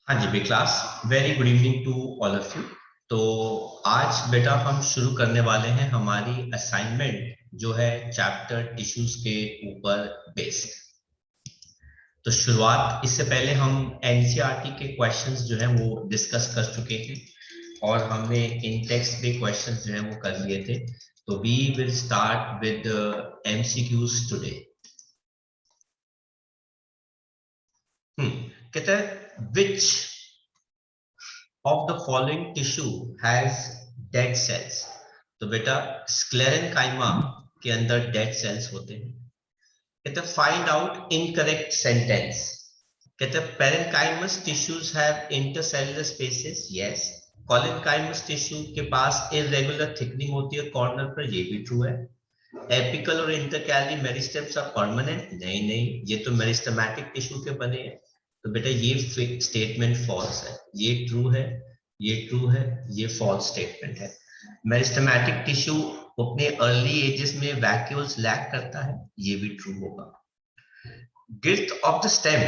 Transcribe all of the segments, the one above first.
हाँ जी Vikas, very good evening to all of you. तो आज बेटा हम शुरू करने वाले हैं हमारी असाइनमेंट जो है चैप्टर टिश्यूज के ऊपर बेस्ड। तो शुरुआत इससे पहले हम एनसीईआरटी के क्वेश्चंस जो है वो डिस्कस कर चुके हैं और हमने इन टेक्स्ट के क्वेश्चंस जो है वो कर लिए थे। तो we will start with MCQs today. कहता है विच of the following tissue has dead cells। तो बेटा स्क्लेरेनकाइमा के अंदर डेड सेल्स होते हैं। कहते हैं फाइंड आउट इनकरेक्ट सेंटेंस। कहते हैं parenchymatous tissues have intercellular spaces, yes. Collenchymatous tissue के पास इरेगुलर थिकनिंग होती है कॉर्नर पर, ये भी ट्रू है। एपिकल और इंटरकैली मेरिस्टेम्स आर परमानेंट, नहीं नहीं, ये तो मेरिस्टेमेटिक टिश्यू के बने हैं। तो बेटा ये स्टेटमेंट फॉल्स है, ये ट्रू है, ये ट्रू है, ये फॉल्स स्टेटमेंट है। मेरिस्टेमेटिक टिश्यू अपने अर्ली एजेस में वैक्यूल्स लैक करता है, ये भी ट्रू होगा। गिर्थ ऑफ द स्टेम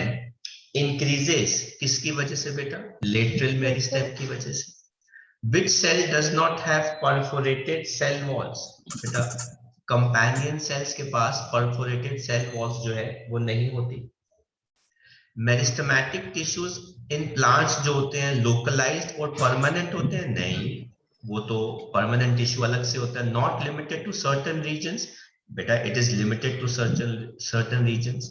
इंक्रीजेस किसकी वजह से बेटा? लेटरल मेरिस्टेम की वजह से। Which cell does not have perforated cell walls? बेटा कंपेनियन सेल्स के पास परफोरेटेड सेल वॉल्स जो है वो नहीं होती। मेरिस्टेमेटिक टिश्यूज इन प्लांट्स जो होते हैं लोकलाइज्ड और परमानेंट होते हैं, नहीं, वो तो परमानेंट टिश्यू अलग से होता है। Not limited to certain regions, बेटा it is limited to certain regions.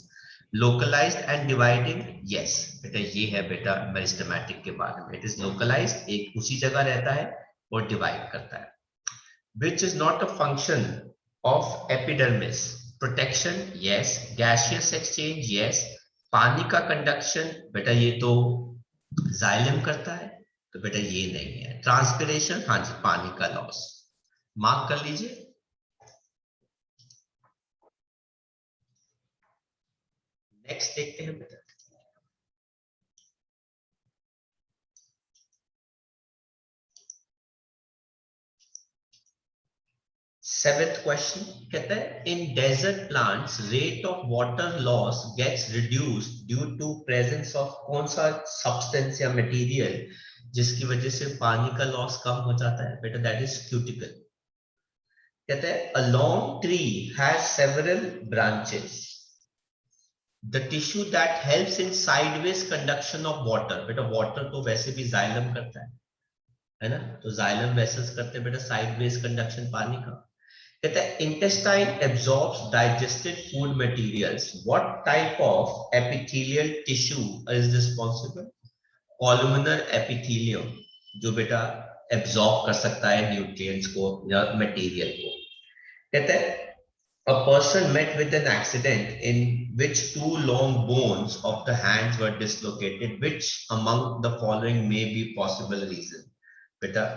Localized and dividing, yes बेटा ये है बेटा मेरिस्टेमेटिक के बारे में। इट इज लोकलाइज्ड, एक उसी जगह रहता है और डिवाइड करता है। Which is not a function of epidermis? Protection, yes. Gaseous exchange, yes. पानी का कंडक्शन, बेटा ये तो जाइलम करता है, तो बेटा ये नहीं है। ट्रांसपिरेशन, हाँ जी, पानी का लॉस, मार्क कर लीजिए। नेक्स्ट देखते हैं बेटा। सेवेंथ क्वेश्चन कहता है in desert plants rate of water loss gets reduced due to presence of कौन सा सब्सटेंस या मटेरियल जिसकी वजह से पानी का लॉस कम हो जाता है? बेटा दैट इज क्यूटिकल। कहता है a long tree has several branches. The tissue that helps in sideways conduction of water, बेटा वाटर तो वैसे भी जाइलम करता है ना, तो जाइलम वेसल्स करते हैं बेटा साइडवेज कंडक्शन पानी का। कहता है intestine absorbs digested food materials, what type of epithelial tissue is responsible? Columnar epithelium, जो बेटा एब्जॉर्ब कर सकता है न्यूट्रिएंट्स को या मटेरियल को। कहता है a person met with an accident in which two long bones of the hands were dislocated, which among the following may be possible reason? बेटा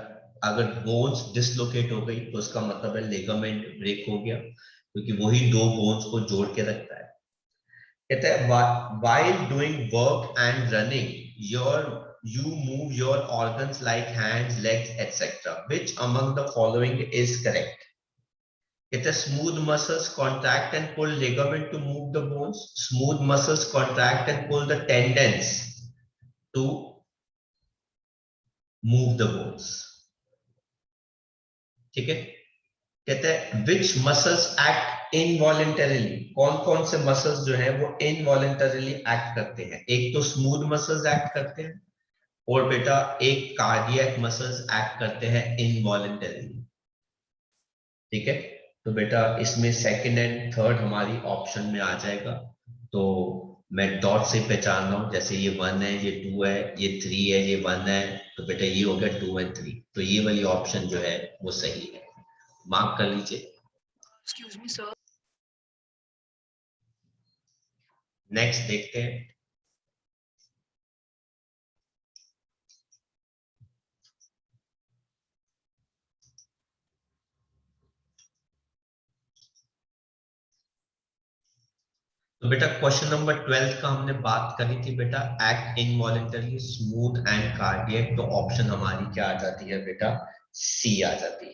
अगर बोन्स डिसलोकेट हो गई तो उसका मतलब है लिगामेंट ब्रेक हो गया, क्योंकि वही दो बोन्स को जोड़ के रखता है। कहता है while doing work and running you move your organs like hands, legs, etc. Which among the following is correct? कहता है smooth muscles contract and pull ligament to move the bones, smooth muscles contract and pull the tendons to move the bones। ठीक है। कहते हैं विच muscles act इनवॉलेंटरीली, कौन कौन से muscles जो है वो इनवॉलेंटरीली एक्ट करते हैं? एक तो स्मूथ मसल्स एक्ट करते हैं और बेटा एक कार्डियक मसल्स एक्ट करते हैं इनवॉलेंटरीली। ठीक है, तो बेटा इसमें सेकंड एंड थर्ड हमारी ऑप्शन में आ जाएगा। तो मैं डॉट से पहचान रहा हूं, जैसे ये 1 है, ये 2 है, ये 3 है, ये 1 है, तो बेटा ये हो गया 2 and 3, तो ये वाली ऑप्शन जो है वो सही है, मार्क कर लीजिए। Excuse me sir. नेक्स्ट देखते हैं। तो बेटा क्वेश्चन नंबर 12 का हमने बात करी थी बेटा, act involuntarily, smooth and cardiac, तो ऑप्शन हमारी क्या आ जाती है बेटा? सी आ जाती है।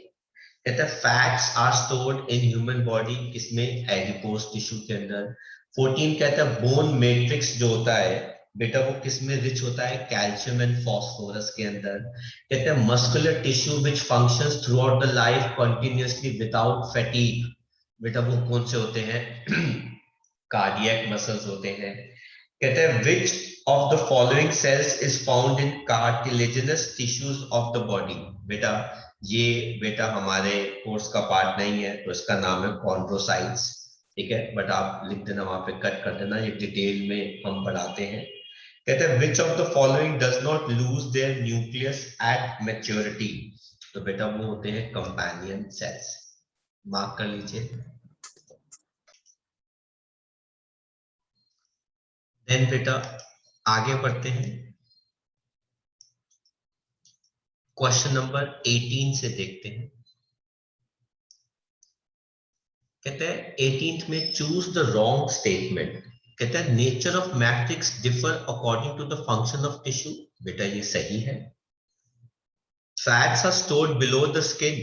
कहता है fats are stored in human body, किसमें? एडिपोज टिश्यू के अंदर। 14 कहता है बोन मैट्रिक्स जो होता है बेटा वो किस में रिच होता है? कैल्शियम एंड फास्फोरस के अंदर। कहते हैं muscular tissue which functions through out the life continuously without fatigue. बेटा वो कौन से होते हैं? कार्डियक मसल्स होते हैं। कहते हैं which of the following sales is found in cartilaginous tissues of the body. बेटा ये बेटा हमारे कोर्स का पार्ट नहीं है, तो इसका नाम है कॉन्ड्रोसाइट्स। ठीक है, बट आप लिख देना, वहां पे कट कर देना, ये डिटेल में हम पढ़ाते हैं। कहते हैं which of the following does not lose their nucleus at maturity. तो बेटा वो होते हैं कंपेनियन सेल्स, मार्क कर लीजिए। देन बेटा आगे बढ़ते हैं, क्वेश्चन नंबर 18 से देखते हैं। कहते हैं 18th में चूज द रॉन्ग स्टेटमेंट। कहते हैं nature of matrix differ according to the function of tissue. बेटा ये सही है। Fats are stored below the skin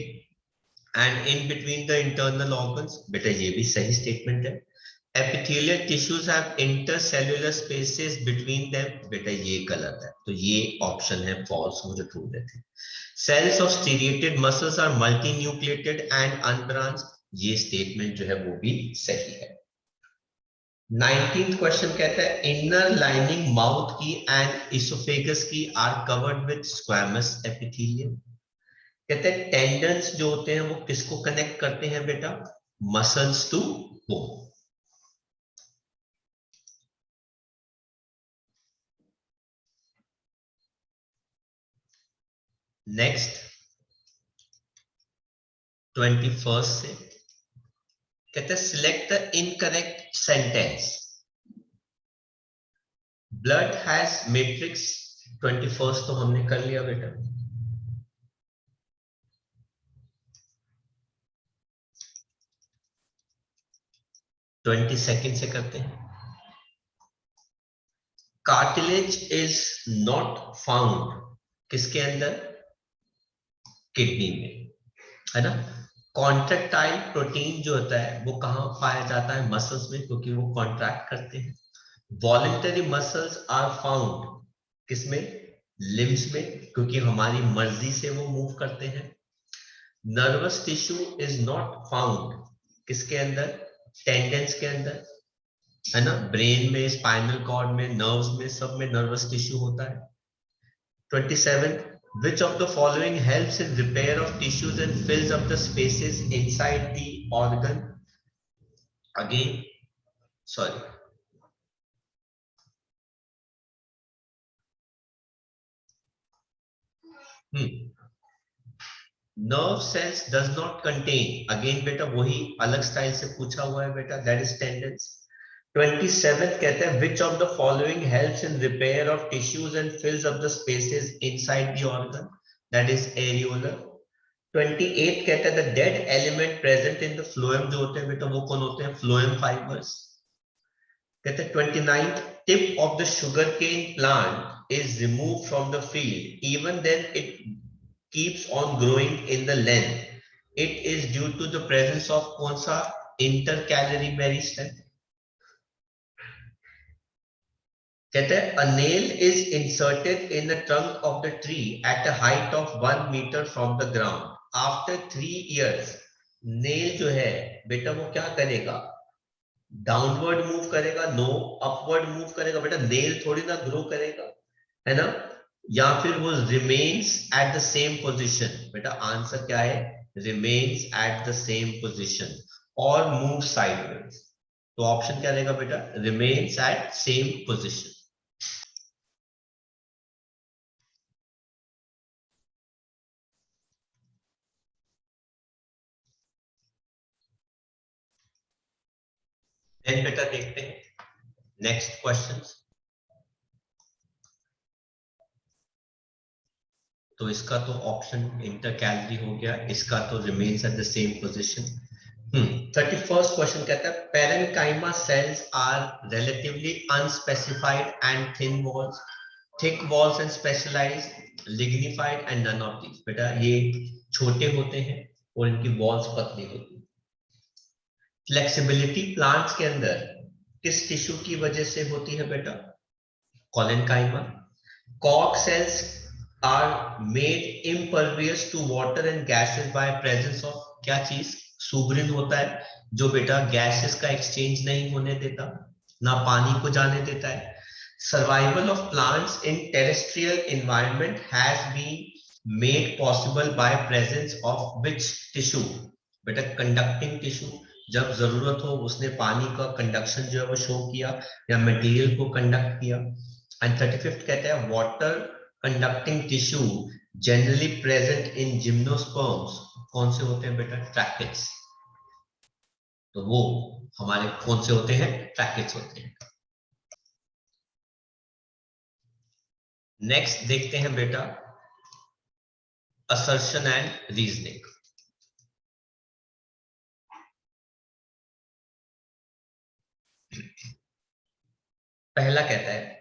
and in between the internal organs. बेटा ये भी सही स्टेटमेंट है। epithelial tissues have intercellular spaces between them। बेटा ये गलत है, तो ये ऑप्शन है फॉल्स, मुझे ट्रू देते हैं। cells of striated muscles are multinucleated and unbranched। ये स्टेटमेंट जो है वो भी सही है। 19th क्वेश्चन कहता है इनर लाइनिंग माउथ की एंड इसोफेगस की are covered with squamous epithelium. कहते हैं टेंडन्स जो होते हैं वो किसको कनेक्ट करते हैं बेटा? Muscles to bone. Next 21st से कहते हैं select the incorrect sentence. Blood has matrix. 21st तो हमने कर लिया बेटा। ट्वेंटी सेकेंड से करते हैं। कार्टिलेज इज नॉट फाउंड किसके अंदर? किडनी में, है ना। कॉन्ट्रैक्टाइल प्रोटीन जो होता है वो कहां पाया जाता है? मसल्स में, क्योंकि वो कॉन्ट्रैक्ट करते हैं। वॉलेंटरी मसल्स आर फाउंड किसमें? लिम्स में, क्योंकि हमारी मर्जी से वो मूव करते हैं। Nervous tissue is not found किसके अंदर? टेंडेंस के अंदर, है ना। ब्रेन में, स्पाइनल कॉर्ड में, नर्व्स में, सब में नर्वस टिश्यू होता है। 27 which of the following helps in repair of tissues and fills up the spaces inside the organ? Again, sorry, nerve cells does not contain, again बेटा वही अलग स्टाइल से पूछा हुआ है बेटा, that is tendons। 27 कहते हैं which of the following helps in repair of tissues and fills up the spaces inside the organ? That is areola। 28 कहते हैं the dead element present in the phloem जो होते हैं बेटा वो कौन होते हैं? phloem fibers। कहते हैं 29 tip of the sugarcane plant is removed from the field, even then it keeps on growing in the length, it is due to the presence of कौन सा? intercalary meristem। कहते हैं a nail is inserted in the trunk of the tree at a height of 1 meter from the ground, after 3 years nail जो है बेटा वो क्या करेगा? डाउनवर्ड मूव करेगा? नो, अपवर्ड मूव करेगा। बेटा नेल थोड़ी ना ग्रो करेगा, है ना। या फिर वो remains at the same position. बेटा आंसर क्या है? Remains at the same position और मूव साइडवेज। तो ऑप्शन क्या रहेगा बेटा? Remains at same position. Then बेटा देखते हैं नेक्स्ट क्वेश्चन। तो इसका तो ऑप्शन इंटरकैलरी हो गया, इसका तो remains at the same position. 31st question कहता है parenchyma cells are relatively unspecified and thin walls, thick walls and specialised, lignified and none of these. बेटा ये छोटे होते हैं और इनकी वॉल्स पतली होती है। फ्लेक्सिबिलिटी प्लांट्स के अंदर किस टिश्यू की वजह से होती है बेटा? Collenchyma. Cork cells are made impervious to water and gases by presence of क्या चीज? सुब्रिन होता है जो बेटा गैसेस का एक्सचेंज नहीं होने देता, ना पानी को जाने देता है. Survival of plants in terrestrial environment has been made possible by presence of which tissue? बेटा कंडक्टिंग टिश्यू. जब जरूरत हो उसने पानी का कंडक्शन जो है वो शो किया या मटेरियल को कंडक्ट किया. एंड 35th कहता है water conducting tissue generally present in gymnosperms. कौन से होते हैं बेटा? ट्रैकेट्स. तो वो हमारे कौन से होते हैं? ट्रैकेट्स होते हैं. नेक्स्ट देखते हैं बेटा असर्शन एंड रीजनिंग. पहला कहता है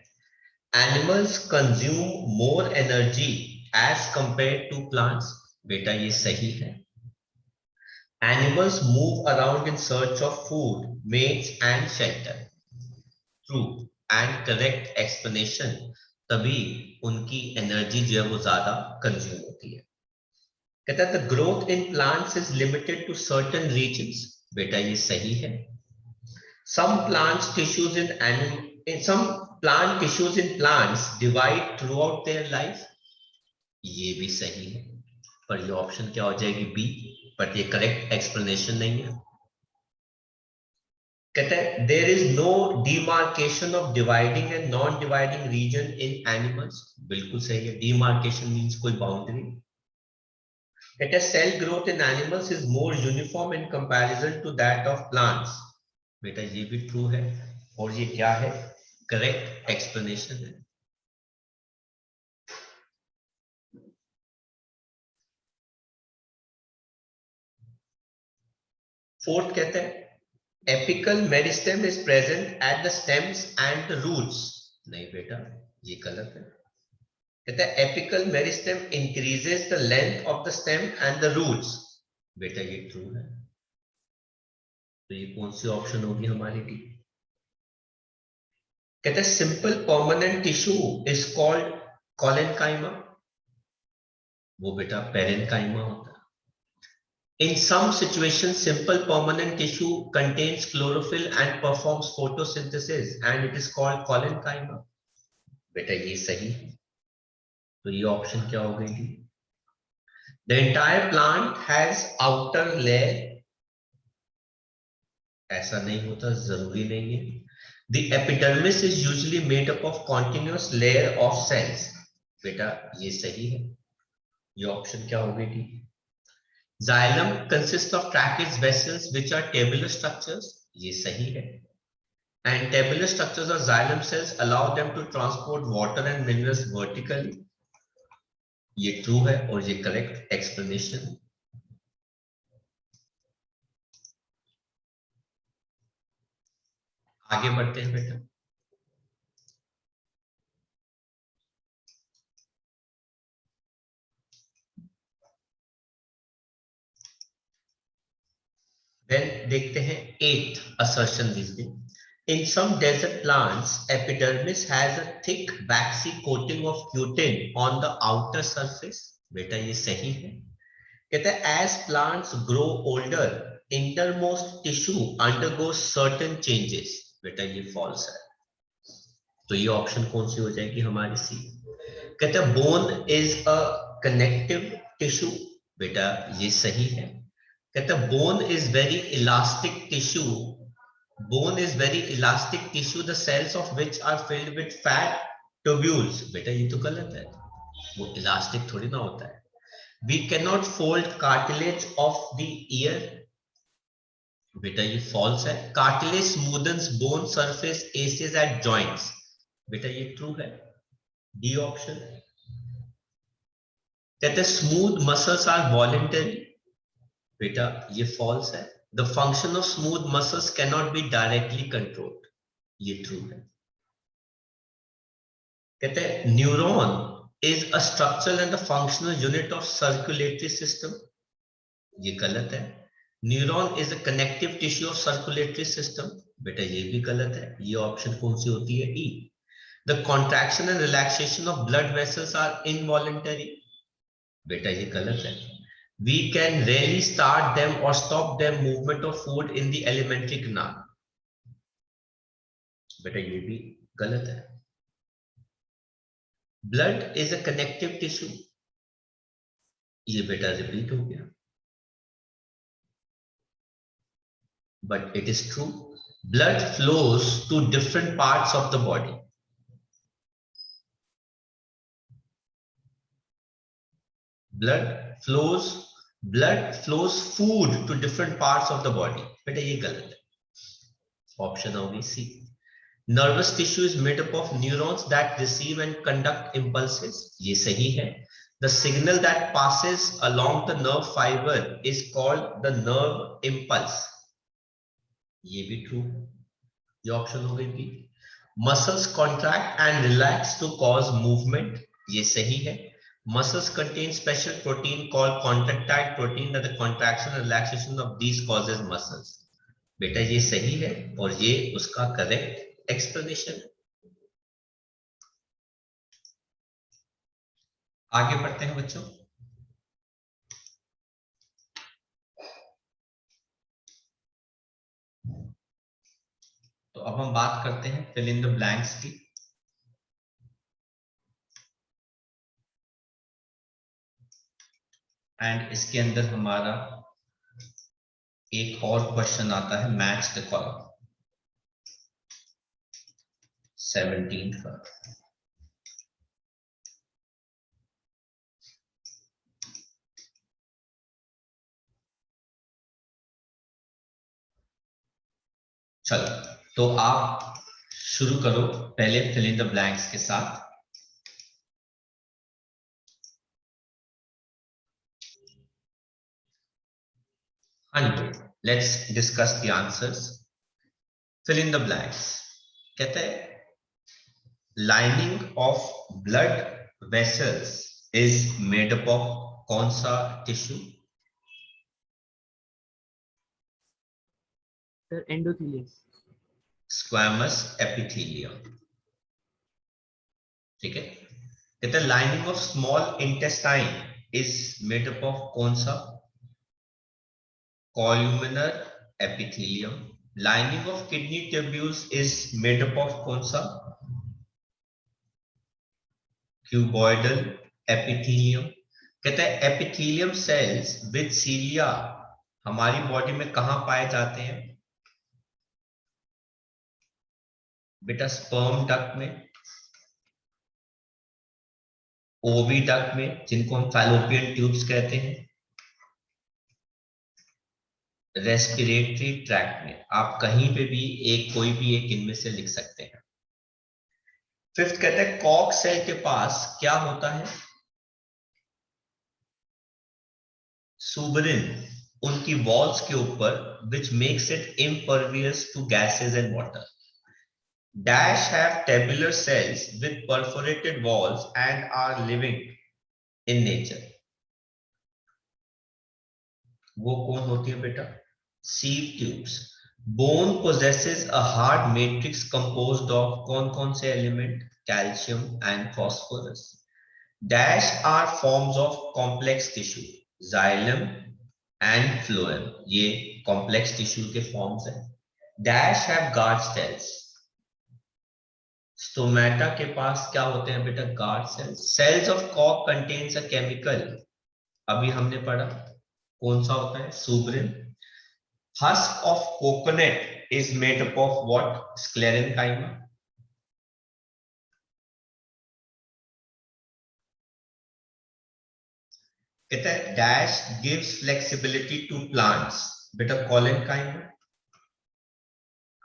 animals consume more energy as compare to plants. बेटा ये सही है. Animals move around in search of food, mates and shelter. True and correct explanation. तभी उनकी एनर्जी जो है वो ज्यादा कंज्यूम होती है. कहता है the growth in plants is limited to certain regions. बेटा ये सही है. Some plant tissues some plant tissues in plants divide throughout their life. ये भी सही है, पर ये ऑप्शन क्या हो जाएगी? बी. बट ये करेक्ट एक्सप्लेनेशन नहीं है. कहता है there is no demarcation of dividing and non-dividing region in animals. बिल्कुल सही है. Demarcation means कोई बाउंड्री. कहता है cell growth in animals is more uniform in comparison to that of plants. बेटा ये भी ट्रू है और ये क्या है? करेक्ट एक्सप्लेनेशन है. फोर्थ कहते हैं apical meristem is present at the stems and the roots. नहीं बेटा ये गलत है. कहता है apical meristem increases the length of the stem and the roots. बेटा ये ट्रू है. तो ये कौन सी ऑप्शन होगी हमारी? डी. कहते हैं simple permanent tissue is called collenchyma. वो बेटा पेरेनकाइमा होता है. In some situations, simple permanent tissue contains chlorophyll and performs photosynthesis, and it is called collenchyma. बेटा ये सही है. तो ये ऑप्शन क्या हो गई? The entire plant has outer layer. ऐसा नहीं होता, जरूरी नहीं है. The epidermis is usually made up of continuous layer of cells. बेटा ये सही है. ये ऑप्शन क्या हो गई? Xylem consists of tracheids vessels which are tabular structures. ये सही है. And tabular structures or xylem cells allow them to transport water and minerals vertically. ये true है और ये correct explanation. आगे बढ़ते हैं बेटा. Then देखते हैं 8th assertion reasoning. In some desert plants, epidermis has a thick waxy coating of cutin on the outer surface. बेटा ये सही है. कहते हैं as plants grow older, innermost tissue undergoes certain changes. बेटा ये false है. तो ये ऑप्शन कौन सी हो जाएगी हमारी? सी. कहते हैं bone is a connective tissue. बेटा ये सही है. कहते हैं bone is very elastic tissue. Bone is very elastic tissue the cells of which are filled with fat tubules. बेटा ये तो गलत है. वो इलास्टिक थोड़ी ना होता है. We can not fold cartilage of the ear. बेटा ये फॉल्स है. Cartilage smoothens bone surfaces at joints. बेटा ये ट्रू है. D option. कहते हैं स्मूथ मसल्स आर वॉलेंटरी. बेटा ये फॉल्स है. The function of smooth muscles can not be directly controlled. ये ट्रू है. कहते हैं neuron is a structural and functional unit of circulatory system. ये गलत है. Neuron is a connective tissue of circulatory system. बेटा ये भी गलत है. ये ऑप्शन कौन सी होती है? ई. The contraction and relaxation of blood vessels are involuntary. बेटा ये गलत है. We can rarely start them or stop them movement of food in the alimentary canal. बेटा ये भी गलत है. Blood is a connective tissue. ये बेटा रिपीट हो गया. But it is true. Blood flows to different parts of the body. Blood flows food to different parts of the body. बेटा ये गलत है. Option होगी C. Nervous tissue is made up of neurons that receive and conduct impulses. ये सही है. The signal that passes along the nerve fiber is called the nerve impulse. ये भी true. ये option हो गई B. Muscles contract and relax to cause movement. ये सही है. Muscles contain special protein called contractile protein that the contraction and relaxation of these causes muscles. बेटा ये सही है और ये उसका करेक्ट एक्सप्लेनेशन है. आगे बढ़ते हैं बच्चों. तो अब हम बात करते हैं फिल इन द ब्लैंक्स की. एंड इसके अंदर हमारा एक और क्वेश्चन आता है मैच द कॉलम 17 का. चलो तो आप शुरू करो पहले फिल इन द ब्लैंक्स के साथ. Let's discuss the answers. Fill in the blanks. कहते हैं lining of blood vessels is made up of कौन सा tissue? Sir, endothelium. Squamous epithelium. ठीक है. कहते हैं lining of small intestine is made up of कौन सा? Columnar epithelium. Lining of kidney tubules is made up of कौन सा? Cuboidal epithelium. कहते हैं epithelium cells with cilia हमारी बॉडी में कहां पाए जाते हैं? बेटा स्पर्म डक्ट में, ओवी डक्ट में जिनको हम फैलोपियन ट्यूब्स कहते हैं, रेस्पिरेटरी ट्रैक्ट में. आप कहीं पे भी कोई भी एक इनमें से लिख सकते हैं. फिफ्थ कहते हैं कॉक सेल के पास क्या होता है? सुबरिन उनकी वॉल्स के ऊपर which makes it impervious to gases and water. Dash have tabular cells with perforated walls and are living in nature. वो कौन होती है बेटा? Sieve tubes. Bone possesses a hard matrix composed of कौन से element? Calcium and phosphorus. Dash are forms of complex tissue. Xylem and phloem. ये complex tissue के forms हैं. Dash have guard cells. Stomata के पास क्या होते हैं बेटा? Guard cells. Cells of cock contains a chemical. अभी हमने पढ़ा कौन सा होता है? Suberin. Husk of coconut is made up of what? Sclerenchyma. कहता है dash gives flexibility to plants. बेटा collenchyma.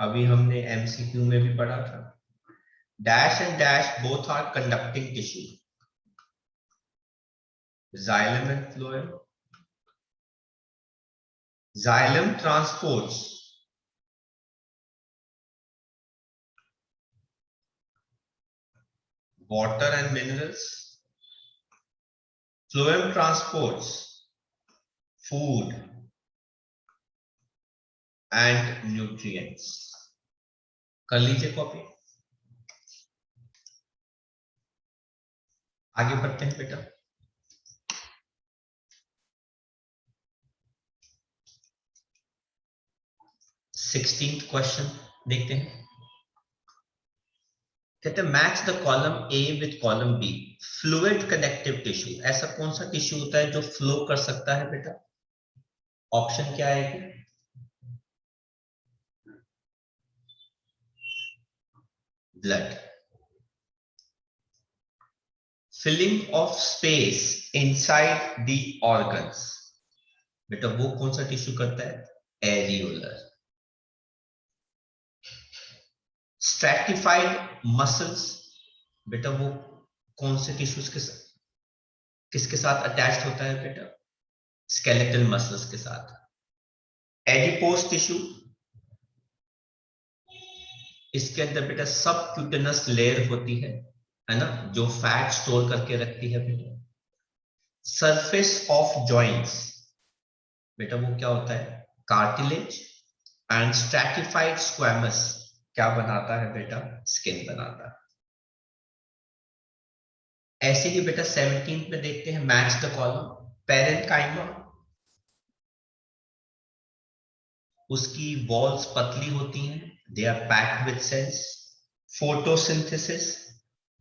अभी हमने MCQ में भी पढ़ा था. Dash and dash both are conducting tissue. Xylem and phloem. Xylem transports water and minerals. Phloem transports food and nutrients. कर लीजिए कॉपी. आगे बढ़ते हैं बेटा। 16th क्वेश्चन देखते हैं। कहते हैं match the column A with column B. Fluid connective tissue, ऐसा कौन सा टिश्यू होता है जो फ्लो कर सकता है बेटा? ऑप्शन क्या है? Blood. Filling of space inside the organs, बेटा वो कौन सा टिश्यू करता है? एरियोलर। स्ट्रैटिफाइड मसल्स, बेटा वो कौन से टिश्यूज के साथ, किसके साथ अटैच्ड होता है बेटा? स्केलेटल मसल्स के साथ। एडिपोज टिश्यू, इसके अंदर बेटा सबक्यूटेनस लेयर होती है ना, जो फैट स्टोर करके रखती है बेटा। सरफेस ऑफ जॉइंट्स, बेटा वो क्या होता है? कार्टिलेज। एंड स्ट्रैटिफाइड स्क्वैमस क्या बनाता है बेटा? स्किन बनाता है। ऐसे ही बेटा 17 में देखते हैं मैच द कॉलम। पेरेन्काइमा, उसकी वॉल्स पतली होती हैं, they are packed with cells. Photosynthesis,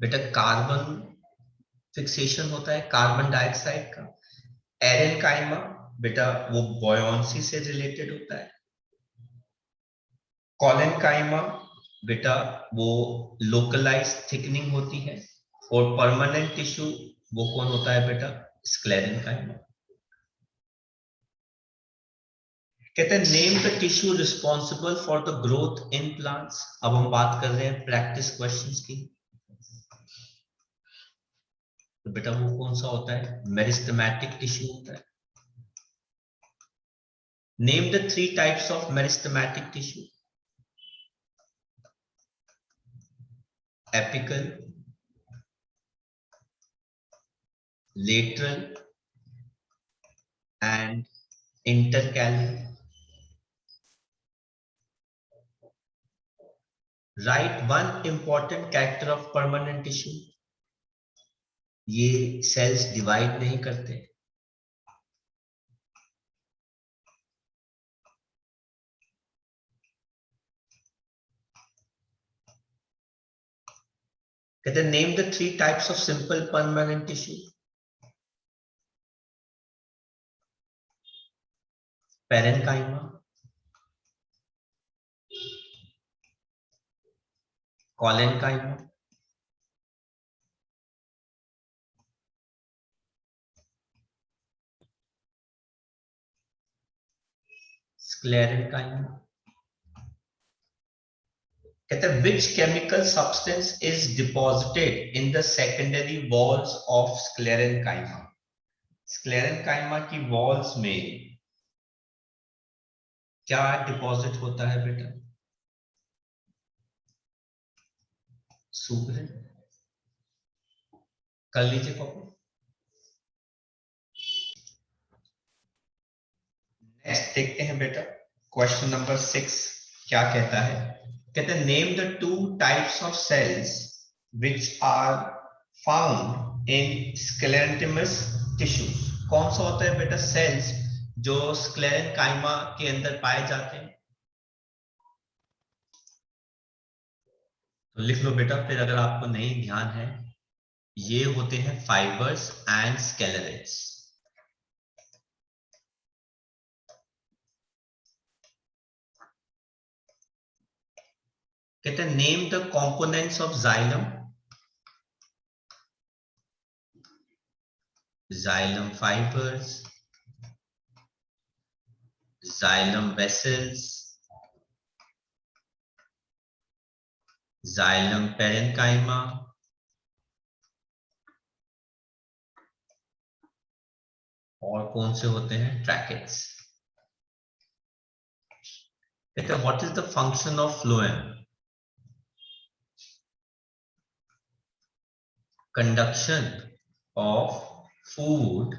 बेटा कार्बन फिक्सेशन होता है कार्बन डाइऑक्साइड का। एरेनकाइमा, बेटा वो बॉयंसी से रिलेटेड होता है। कॉलेनकाइमा, बेटा वो लोकलाइज थिकनिंग होती है। और परमानेंट टिश्यू वो कौन होता है बेटा? स्क्लेरेनकाइमा। कहते हैं name the tissue responsible for the growth in plants. अब हम बात कर रहे हैं प्रैक्टिस क्वेश्चंस की। तो बेटा वो कौन सा होता है? मेरिस्टेमेटिक टिश्यू होता है। Name the 3 types of meristematic tissue. Apical, lateral and intercalary. Write one important character of permanent tissue. ये सेल्स डिवाइड नहीं करते। कहते हैं name the 3 types of simple permanent tissue. Parenchyma, collenchyma, sclerenchyma. कहते हैं which chemical substance is deposited in the secondary walls of sclerenchyma। Sclerenchyma की walls में क्या डिपॉजिट होता है बेटा? सुग्रन। कर लीजिए कॉपी। नेक्स्ट देखते हैं बेटा क्वेश्चन नंबर 6 क्या कहता है। कहते हैं name the 2 types of cells which are found in sclerenchymatous tissues. कौन सा होता है बेटा सेल्स जो स्क्लेरेनकाइमा के अंदर पाए जाते हैं? तो लिख लो बेटा, फिर अगर आपको नहीं ध्यान है। ये होते हैं फाइबर्स एंड स्केलेरेट्स। कहते हैं name the components of xylem. Xylem fibres, xylem vessels, xylem parenchyma और कौन से होते हैं? ट्रैकेट्स। कहते हैं what is the function of phloem? Conduction of food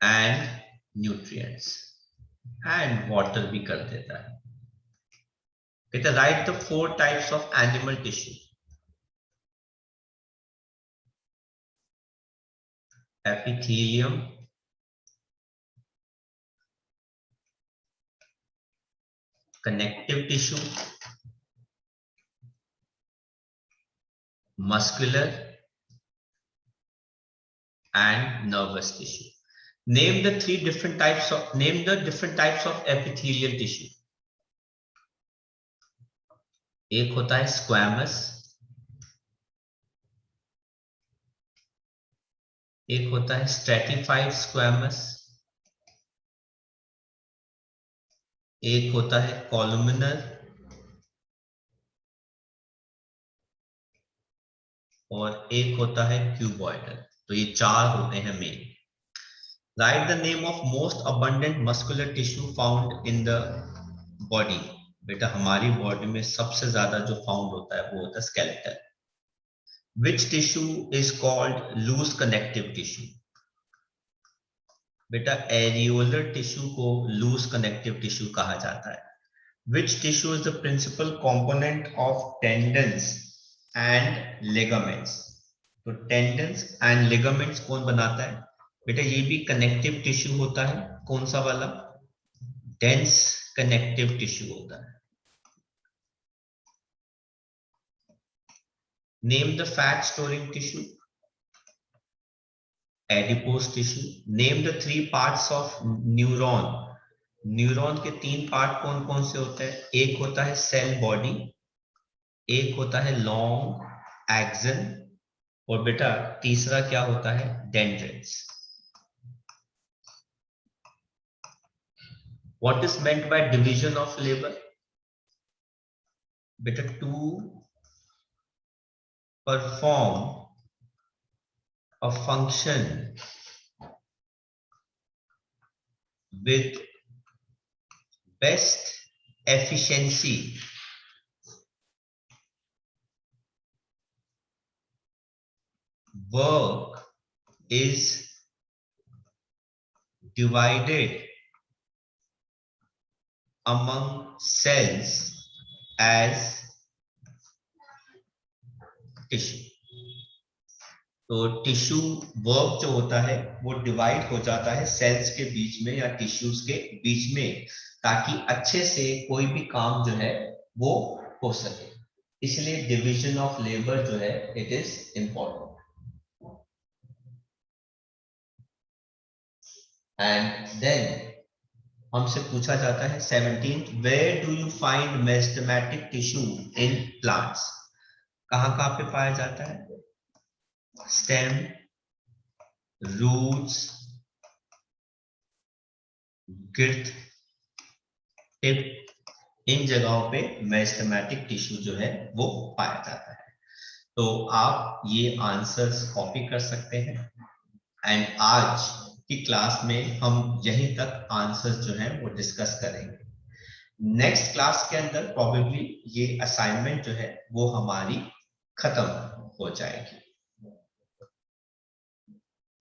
and nutrients and water भी कर देता है। कहते हैं right the 4 types of animal tissue. epithelium, connective tissue, muscular and nervous tissue. Name the different types of epithelial tissue. एक होता है squamous, एक होता है स्ट्रेटिफाइड स्क्वैमस, एक होता है कॉलुमिनर और एक होता है क्यूबॉइडल। तो ये चार होते हैं main. Right the name of most abundant muscular tissue found in the body. बेटा हमारी बॉडी में सबसे ज्यादा जो फाउंड होता है वो होता है skeletal. Which tissue is called loose connective tissue. बेटा एरियोलर टिश्यू को लूज कनेक्टिव टिश्यू कहा जाता है। Which tissue is the principal component of tendons and ligaments? तो tendons and ligaments कौन बनाता है? बेटा ये भी connective tissue होता है। कौन सा वाला? Dense connective tissue होता है। Name the fat storing tissue. Adipose tissue. Name the 3 parts of neuron. Neuron के 3 पार्ट कौन कौन से होते हैं? एक होता है सेल बॉडी, एक होता है लॉन्ग एक्सन और बेटा तीसरा क्या होता है? Dendrites. What is meant by division of labour? बेटा to perform a function with best efficiency work is divided among cells as tissue। तो टिश्यू वर्क जो होता है वो डिवाइड हो जाता है सेल्स के बीच में या टिश्यूज के बीच में, ताकि अच्छे से कोई भी काम जो है वो हो सके। इसलिए डिवीजन ऑफ लेबर जो है it is important. And then हमसे पूछा जाता है 17th, where do you find meristematic tissue in plants? कहां कहां पे पाया जाता है? स्टेम, रूट्स, गिर्थ, टिप, इन जगहों पे मेरिस्टेमेटिक टिश्यू जो है वो पाया जाता है। तो आप ये आंसर्स कॉपी कर सकते हैं। एंड आज की क्लास में हम यहीं तक आंसर्स जो है वो डिस्कस करेंगे। नेक्स्ट क्लास के अंदर प्रोबेबली ये असाइनमेंट जो है वो हमारी खत्म हो जाएगी।